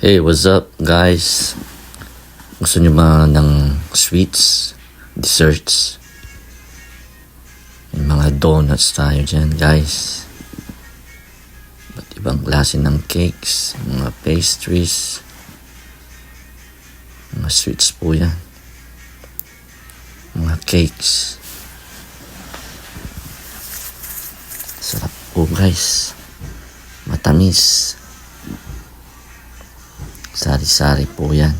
Hey, what's up guys? Gusto nyo ba ng sweets, desserts? May mga donuts tayo dyan guys. Ba't ibang klase ng cakes, mga pastries, mga sweets po yan. Mga cakes. Sarap po guys. Matamis. Sari-sari po yan.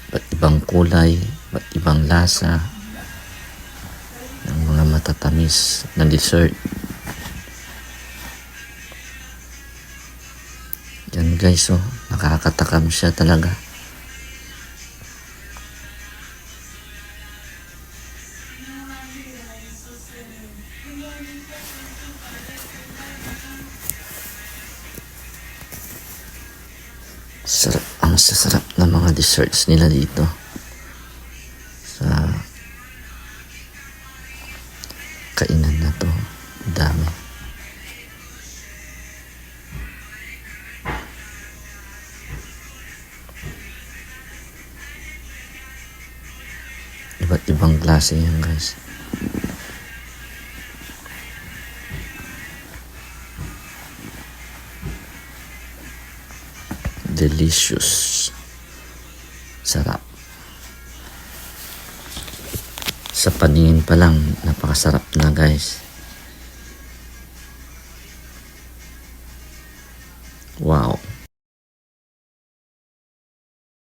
Ba't ibang kulay, ba't ibang lasa ng mga matatamis na dessert. Yan guys, oh, nakakatakam siya talaga. Sarap, ang sasarap ng mga desserts nila dito sa kainan na to. Dami. Iba't ibang klase yan guys. Delicious. Sarap. Sa paningin pa lang, napakasarap na guys.